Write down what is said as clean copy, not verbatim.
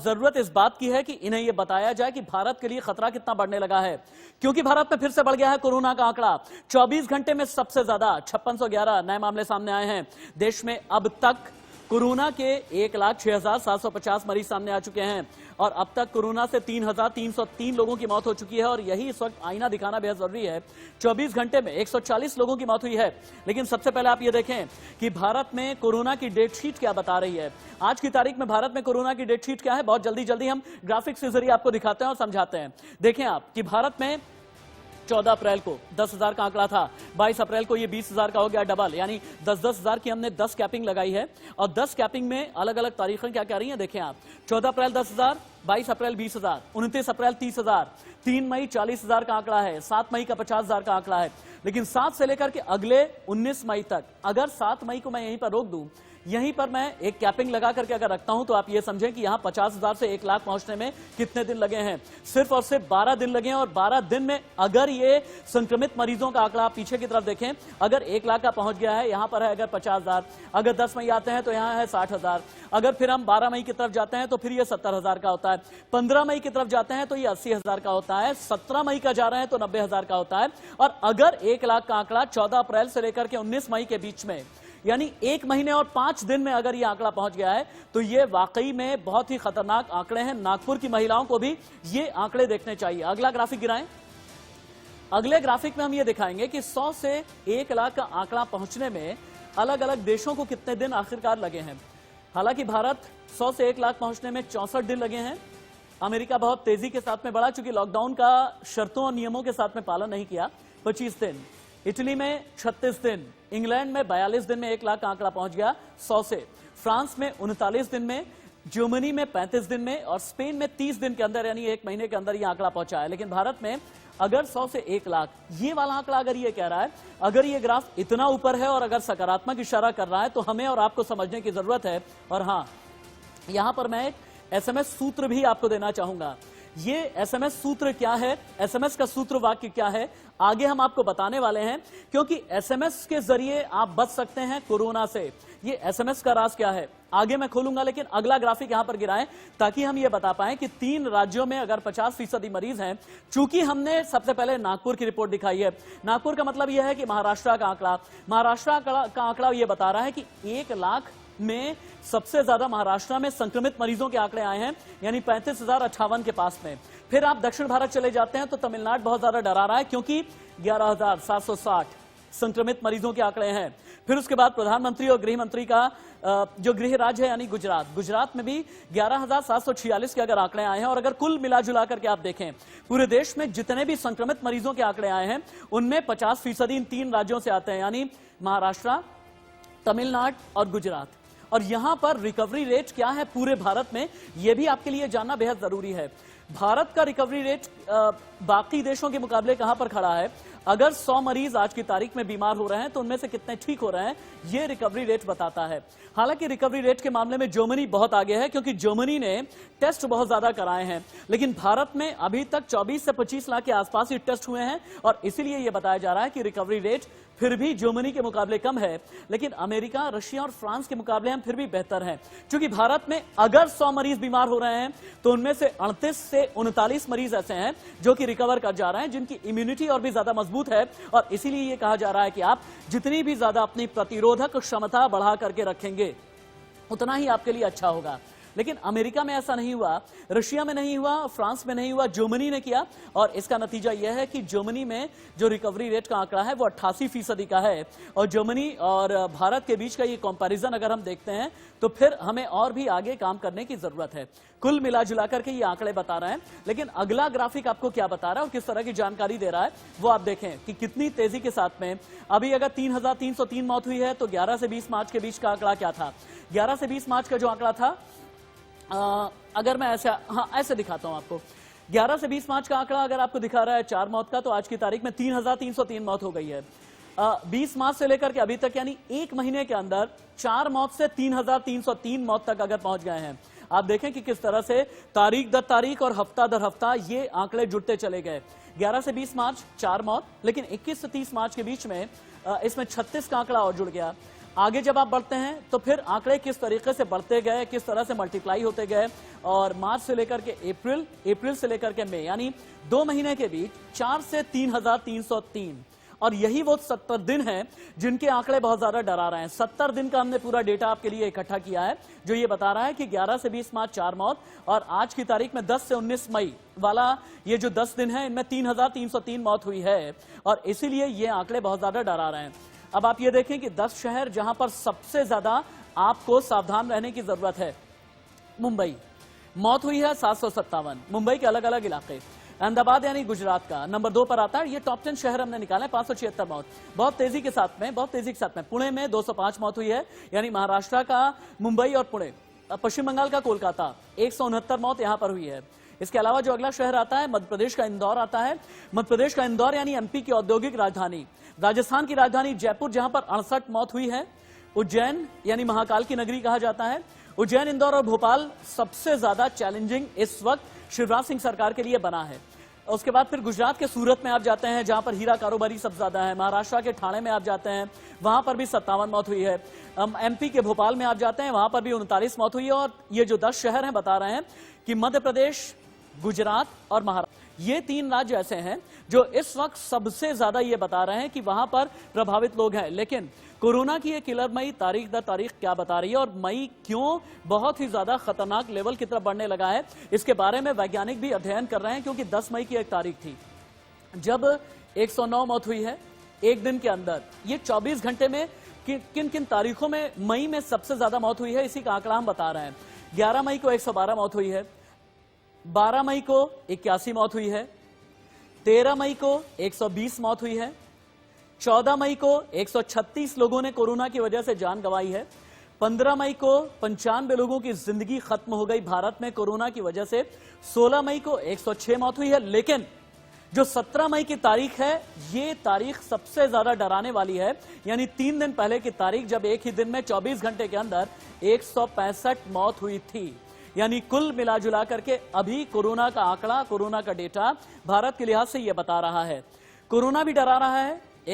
अब जरूरत इस बात की है कि इन्हें यह बताया जाए कि भारत के लिए खतरा कितना बढ़ने लगा है, क्योंकि भारत में फिर से बढ़ गया है कोरोना का आंकड़ा। 24 घंटे में सबसे ज्यादा 5611 नए मामले सामने आए हैं। देश में अब तक कोरोना के 1,06,750 मरीज सामने आ चुके हैं और अब तक कोरोना से 3,303 लोगों की मौत हो चुकी है। और यही इस वक्त आईना दिखाना बेहद जरूरी है। 24 घंटे में 140 लोगों की मौत हुई है। लेकिन सबसे पहले आप ये देखें कि भारत में कोरोना की डेट शीट क्या बता रही है। आज की तारीख में भारत में कोरोना की डेट शीट क्या है, बहुत जल्दी हम ग्राफिक्स के जरिए आपको दिखाते हैं और समझाते हैं। देखें आप कि भारत में 14 अप्रैल को 10,000 का आंकड़ा था, 22 अप्रैल को ये 20,000 का हो गया डबल, यानी 10-10 हजार की हमने 10 कैपिंग लगाई है। और 10 कैपिंग में अलग अलग तारीखें क्या कह रही हैं देखें आप। 14 अप्रैल 10,000, 22 अप्रैल 20,000, 29 अप्रैल 30,000, 3 मई 40,000 का आंकड़ा है, 7 मई का 50,000 का आंकड़ा है। लेकिन 7 से लेकर के अगले 19 मई तक, अगर 7 मई को मैं यहीं पर रोक दूं, यहीं पर मैं एक कैपिंग लगा करके अगर रखता हूं, तो आप ये समझें कि यहां 50,000 से 1 लाख पहुंचने में कितने दिन लगे हैं। सिर्फ और सिर्फ 12 दिन लगे हैं। और 12 दिन में अगर ये संक्रमित मरीजों का आंकड़ा आप पीछे की तरफ देखें, अगर 1 लाख का पहुंच गया है, यहां पर है अगर 50,000, अगर 10 मई आते हैं तो यहां है 60,000, अगर फिर हम 12 मई की तरफ जाते हैं तो फिर ये 70,000 का होता है, 15 मई की तरफ जाते हैं तो ये 80,000 का होता है, 17 मई का जा रहे हैं तो 90,000 का होता है। और अगर 1 लाख का आंकड़ा 14 अप्रैल से लेकर के 19 मई के बीच में, यानी 1 महीने और 5 दिन में अगर यह आंकड़ा पहुंच गया है, तो यह वाकई में बहुत ही खतरनाक आंकड़े हैं। नागपुर की महिलाओं को भी ये आंकड़े देखने चाहिए। अगला ग्राफिक गिराएं। अगले ग्राफिक में हम ये दिखाएंगे कि 100 से 1 लाख का आंकड़ा पहुंचने में अलग अलग देशों को कितने दिन आखिरकार लगे हैं। हालांकि भारत 100 से 1 लाख पहुंचने में 64 दिन लगे हैं। अमेरिका बहुत तेजी के साथ में बढ़ा, चूंकि लॉकडाउन का शर्तों और नियमों के साथ में पालन नहीं किया, 25 दिन। इटली में 36 दिन, इंग्लैंड में 42 दिन में 1 लाख का आंकड़ा पहुंच गया 100 से, फ्रांस में 39 दिन में, जर्मनी में 35 दिन में और स्पेन में 30 दिन के अंदर, यानी 1 महीने के अंदर यह आंकड़ा पहुंचा है। लेकिन भारत में अगर 100 से 1 लाख, ये वाला आंकड़ा अगर ये कह रहा है, अगर ये ग्राफ इतना ऊपर है और अगर सकारात्मक इशारा कर रहा है, तो हमें और आपको समझने की जरूरत है। और हां, यहां पर मैं एक SMS सूत्र भी आपको देना चाहूंगा। ये SMS सूत्र क्या है, SMS का सूत्र वाक्य क्या है, आगे हम आपको बताने वाले हैं, क्योंकि SMS के जरिए आप बच सकते हैं कोरोना से। ये SMS का राज क्या है आगे मैं खोलूंगा, लेकिन अगला ग्राफिक यहां पर गिराएं ताकि हम ये बता पाएं कि 3 राज्यों में अगर 50% मरीज हैं। चूंकि हमने सबसे पहले नागपुर की रिपोर्ट दिखाई है, नागपुर का मतलब यह है कि महाराष्ट्र का आंकड़ा यह बता रहा है कि 1 लाख में सबसे ज्यादा महाराष्ट्र में संक्रमित मरीजों के आंकड़े आए हैं, यानी 35,058 के पास में। फिर आप दक्षिण भारत चले जाते हैं तो तमिलनाडु बहुत ज्यादा डरा रहा है, क्योंकि 11,760 संक्रमित मरीजों के आंकड़े हैं। फिर उसके बाद प्रधानमंत्री और गृह मंत्री का जो गृह राज्य है यानी गुजरात में भी 11,746 के अगर आंकड़े आए हैं। और अगर कुल मिला जुला करके आप देखें पूरे देश में जितने भी संक्रमित मरीजों के आंकड़े आए हैं, उनमें 50% इन 3 राज्यों से आते हैं, यानी महाराष्ट्र, तमिलनाडु और गुजरात। और यहां पर रिकवरी रेट क्या है पूरे भारत में, यह भी आपके लिए जानना बेहद जरूरी है। भारत का रिकवरी रेट बाकी देशों के मुकाबले कहां पर खड़ा है। अगर 100 मरीज आज की तारीख में बीमार हो रहे हैं तो उनमें से कितने ठीक हो रहे हैं, यह रिकवरी रेट बताता है। हालांकि रिकवरी रेट के मामले में जर्मनी बहुत आगे है, क्योंकि जर्मनी ने टेस्ट बहुत ज्यादा कराए हैं। लेकिन भारत में अभी तक 24 से 25 लाख के आसपास ही टेस्ट हुए हैं, और इसीलिए यह बताया जा रहा है कि रिकवरी रेट फिर भी जर्मनी के मुकाबले कम है। लेकिन अमेरिका, रशिया और फ्रांस के मुकाबले हम फिर भी बेहतर हैं, क्योंकि भारत में अगर 100 मरीज बीमार हो रहे हैं तो उनमें से 38 से 39 मरीज ऐसे हैं जो कि रिकवर कर जा रहे हैं, जिनकी इम्यूनिटी और भी ज्यादा मजबूत है। और इसीलिए यह कहा जा रहा है कि आप जितनी भी ज्यादा अपनी प्रतिरोधक क्षमता बढ़ा करके रखेंगे, उतना ही आपके लिए अच्छा होगा। लेकिन अमेरिका में ऐसा नहीं हुआ, रशिया में नहीं हुआ, फ्रांस में नहीं हुआ, जर्मनी ने किया। और इसका नतीजा यह है कि जर्मनी में जो रिकवरी रेट का आंकड़ा है वो 88% का है। और जर्मनी और भारत के बीच का ये कंपैरिजन अगर हम देखते हैं तो फिर हमें और भी आगे काम करने की जरूरत है। कुल मिला जुला करके ये आंकड़े बता रहे हैं। लेकिन अगला ग्राफिक आपको क्या बता रहा है और किस तरह की जानकारी दे रहा है, वो आप देखें कि कितनी तेजी के साथ में अभी अगर 3,303 मौत हुई है तो 11 से 20 मार्च के बीच का आंकड़ा क्या था। 11 से 20 मार्च का जो आंकड़ा था, अगर मैं ऐसे दिखाता हूं आपको, 11 से 20 मार्च का आंकड़ा अगर आपको दिखा रहा है 4 मौत का, तो आज की तारीख में 3,303 मौत हो गई है। 20 मार्च से लेकर के अभी तक, यानी 1 महीने के अंदर 4 मौत से 3,303 मौत तक अगर पहुंच गए हैं। आप देखें कि किस तरह से तारीख दर तारीख और हफ्ता दर हफ्ता ये आंकड़े जुड़ते चले गए। 11 से 20 मार्च 4 मौत, लेकिन 21 से 30 मार्च के बीच में इसमें 36 का आंकड़ा और जुड़ गया। आगे जब आप बढ़ते हैं तो फिर आंकड़े किस तरीके से बढ़ते गए, किस तरह से मल्टीप्लाई होते गए, और मार्च से लेकर के अप्रैल, अप्रैल से लेकर के मई, यानी 2 महीने के बीच 4 से 3,303, और यही वो 70 दिन हैं जिनके आंकड़े बहुत ज्यादा डरा रहे हैं। 70 दिन का हमने पूरा डेटा आपके लिए इकट्ठा किया है, जो ये बता रहा है कि 11 से 20 मार्च 4 मौत, और आज की तारीख में 10 से 19 मई वाला ये जो 10 दिन है, इनमें 3,303 मौत हुई है, और इसीलिए ये आंकड़े बहुत ज्यादा डरा रहे हैं। अब आप ये देखें कि 10 शहर जहां पर सबसे ज्यादा आपको सावधान रहने की जरूरत है। मुंबई, मौत हुई है 757, मुंबई के अलग अलग इलाके। अहमदाबाद यानी गुजरात का नंबर 2 पर आता है। ये टॉप 10 शहर हमने निकाले, 576 मौत। बहुत तेजी के साथ में पुणे में 205 मौत हुई है, यानी महाराष्ट्र का मुंबई और पुणे। पश्चिम बंगाल का कोलकाता, 169 मौत यहां पर हुई है। इसके अलावा जो अगला शहर आता है, मध्य प्रदेश का इंदौर आता है। मध्य प्रदेश का इंदौर यानी एमपी की औद्योगिक राजधानी। राजस्थान की राजधानी जयपुर, जहां पर 68 मौत हुई है। उज्जैन यानी महाकाल की नगरी कहा जाता है। उज्जैन, इंदौर और भोपाल सबसे ज्यादा चैलेंजिंग इस वक्त शिवराज सिंह सरकार के लिए बना है। उसके बाद फिर गुजरात के सूरत में आप जाते हैं, जहां पर हीरा कारोबारी सबसे ज्यादा है। महाराष्ट्र के ठाणे में आप जाते हैं, वहां पर भी 57 मौत हुई है। एमपी के भोपाल में आप जाते हैं, वहां पर भी 39 मौत हुई है। और ये जो 10 शहर हैं बता रहे हैं कि मध्य प्रदेश, गुजरात और महाराष्ट्र, ये 3 राज्य ऐसे हैं जो इस वक्त सबसे ज्यादा ये बता रहे हैं कि वहां पर प्रभावित लोग हैं। लेकिन कोरोना की ये किलर मई तारीख दर तारीख क्या बता रही है, और मई क्यों बहुत ही ज्यादा खतरनाक लेवल की तरफ बढ़ने लगा है, इसके बारे में वैज्ञानिक भी अध्ययन कर रहे हैं। क्योंकि 10 मई की एक तारीख थी जब 109 मौत हुई है एक दिन के अंदर। ये 24 घंटे में किन किन तारीखों में मई में सबसे ज्यादा मौत हुई है, इसी का आंकड़ा हम बता रहे हैं। 11 मई को 112 मौत हुई है, 12 मई को 81 मौत हुई है, 13 मई को 120 मौत हुई है, 14 मई को 136 लोगों ने कोरोना की वजह से जान गंवाई है, 15 मई को 95 लोगों की जिंदगी खत्म हो गई भारत में कोरोना की वजह से, 16 मई को 106 मौत हुई है। लेकिन जो 17 मई की तारीख है, ये तारीख सबसे ज्यादा डराने वाली है, यानी 3 दिन पहले की तारीख, जब एक ही दिन में 24 घंटे के अंदर 165 मौत हुई थी। यानी कुल मिला जुला करके अभी कोरोना का आंकड़ा, कोरोना का डेटा भारत के लिहाज से यह बता रहा है, कोरोना भी डरा रहा है,